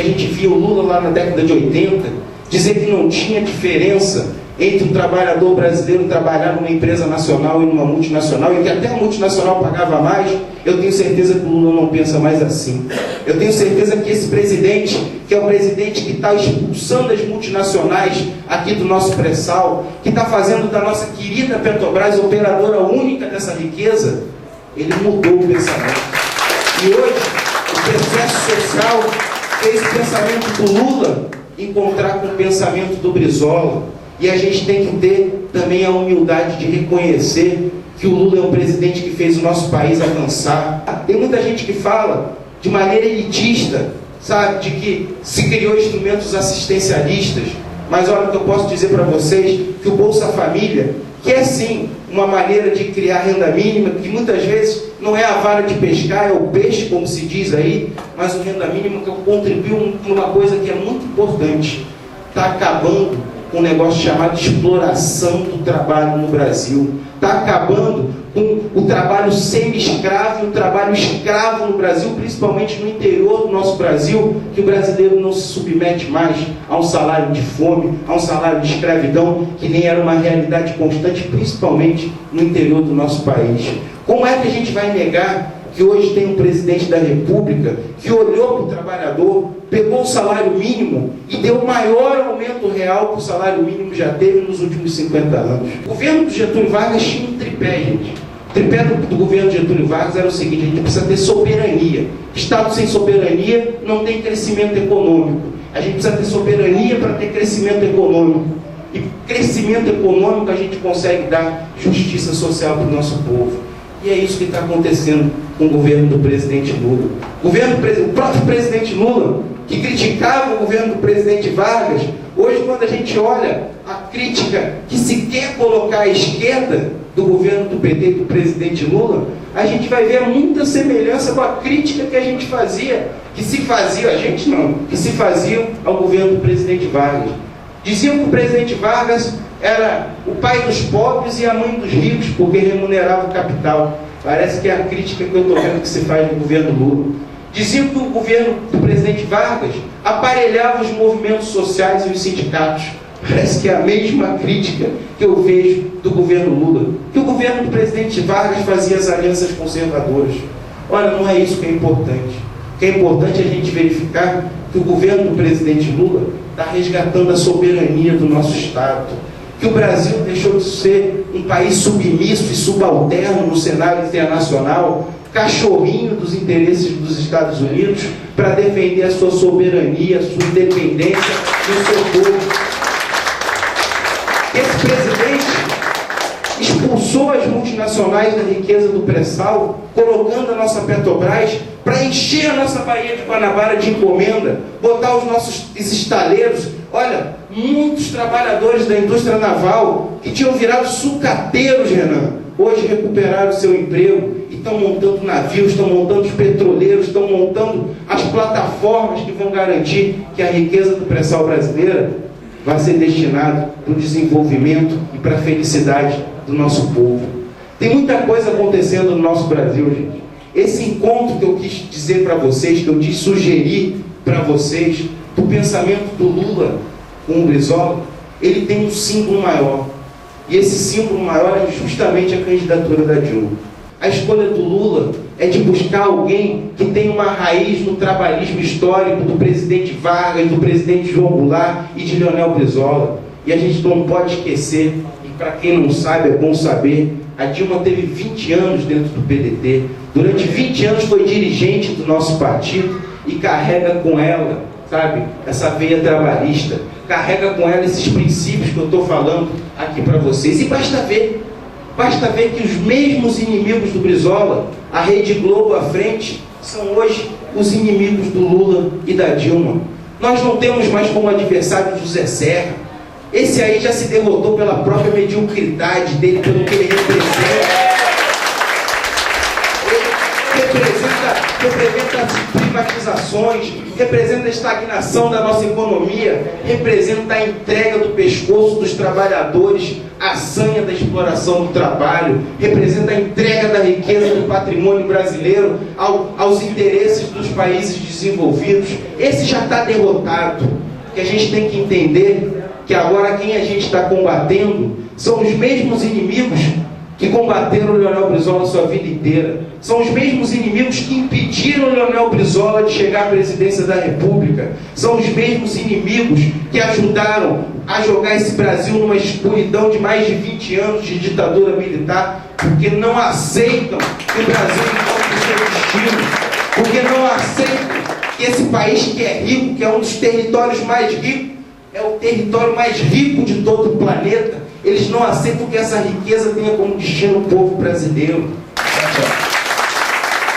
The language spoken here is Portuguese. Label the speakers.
Speaker 1: A gente via o Lula lá na década de 80 dizer que não tinha diferença entre um trabalhador brasileiro trabalhar numa empresa nacional e numa multinacional, e que até a multinacional pagava mais. Eu tenho certeza que o Lula não pensa mais assim. Eu tenho certeza que esse presidente, que é o presidente que está expulsando as multinacionais aqui do nosso pré-sal, que está fazendo da nossa querida Petrobras operadora única dessa riqueza, ele mudou o pensamento. E hoje, o processo social fez o pensamento do Lula encontrar com o pensamento do Brizola. E a gente tem que ter também a humildade de reconhecer que o Lula é um presidente que fez o nosso país avançar. Tem muita gente que fala de maneira elitista, sabe, de que se criou instrumentos assistencialistas. Mas olha o que eu posso dizer para vocês, que o Bolsa Família, que é sim uma maneira de criar renda mínima, que muitas vezes não é a vara de pescar, é o peixe, como se diz aí, mas o renda mínima que contribuiu com uma coisa que é muito importante. Está acabando com um negócio chamado de exploração do trabalho no Brasil. Está acabando com o trabalho semi-escravo e o trabalho escravo no Brasil, principalmente no interior do nosso Brasil, que o brasileiro não se submete mais a um salário de fome, a um salário de escravidão, que nem era uma realidade constante, principalmente no interior do nosso país. Como é que a gente vai negar que hoje tem um presidente da República que olhou para o trabalhador, pegou o salário mínimo e deu o maior aumento real que o salário mínimo já teve nos últimos 50 anos? O governo do Getúlio Vargas tinha um tripé, gente. O tripé do governo de Getúlio Vargas era o seguinte: a gente precisa ter soberania. Estado sem soberania não tem crescimento econômico. A gente precisa ter soberania para ter crescimento econômico. E crescimento econômico a gente consegue dar justiça social para o nosso povo. E é isso que está acontecendo com o governo do presidente Lula. O próprio presidente Lula, que criticava o governo do presidente Vargas, hoje, quando a gente olha a crítica que se quer colocar à esquerda do governo do PT e do presidente Lula, a gente vai ver muita semelhança com a crítica que a gente fazia, que se faziam ao governo do presidente Vargas. Diziam que o presidente Vargas era o pai dos pobres e a mãe dos ricos, porque remunerava o capital. Parece que é a crítica que eu estou vendo que se faz no governo Lula. Diziam que o governo do presidente Vargas aparelhava os movimentos sociais e os sindicatos. Parece que é a mesma crítica que eu vejo do governo Lula. Que o governo do presidente Vargas fazia as alianças conservadoras. Olha, não é isso que é importante. O que é importante é a gente verificar que o governo do presidente Lula está resgatando a soberania do nosso Estado. Que o Brasil deixou de ser um país submisso e subalterno no cenário internacional, cachorrinho dos interesses dos Estados Unidos, para defender a sua soberania, a sua independência e o seu povo. Esse presidente expulsou as multinacionais da riqueza do pré-sal, colocando a nossa Petrobras para encher a nossa Baía de Guanabara de encomenda, botar os nossos estaleiros. Olha, muitos trabalhadores da indústria naval que tinham virado sucateiros, Renan, hoje recuperaram o seu emprego e estão montando navios, estão montando os petroleiros, estão montando as plataformas que vão garantir que a riqueza do pré-sal brasileira vai ser destinada para o desenvolvimento e para a felicidade do nosso povo. Tem muita coisa acontecendo no nosso Brasil, gente. Esse encontro que eu quis dizer para vocês, que eu quis sugerir para vocês, do pensamento do Lula com o Brizola, ele tem um símbolo maior. E esse símbolo maior é justamente a candidatura da Dilma. A escolha do Lula é de buscar alguém que tem uma raiz no trabalhismo histórico do presidente Vargas, do presidente João Goulart e de Leonel Brizola. E a gente não pode esquecer, e para quem não sabe, é bom saber, a Dilma teve 20 anos dentro do PDT. Durante 20 anos foi dirigente do nosso partido e carrega com ela, sabe, essa veia trabalhista, carrega com ela esses princípios que eu estou falando aqui para vocês. E basta ver que os mesmos inimigos do Brizola, a Rede Globo à frente, são hoje os inimigos do Lula e da Dilma. Nós não temos mais como adversário José Serra. Esse aí já se derrotou pela própria mediocridade dele, pelo que ele representa. Ele representa privatizações, representa a estagnação da nossa economia, representa a entrega do pescoço dos trabalhadores à sanha da exploração do trabalho, representa a entrega da riqueza do patrimônio brasileiro aos interesses dos países desenvolvidos. Esse já está derrotado. Que a gente tem que entender que agora quem a gente está combatendo são os mesmos inimigos que combateram o Leonel Brizola a sua vida inteira. São os mesmos inimigos que impediram o Leonel Brizola de chegar à presidência da República. São os mesmos inimigos que ajudaram a jogar esse Brasil numa escuridão de mais de 20 anos de ditadura militar, porque não aceitam que o Brasil encontre o seu destino, porque não aceitam que esse país que é rico, que é um dos territórios mais ricos, é o território mais rico de todo o planeta, eles não aceitam que essa riqueza tenha como destino o povo brasileiro.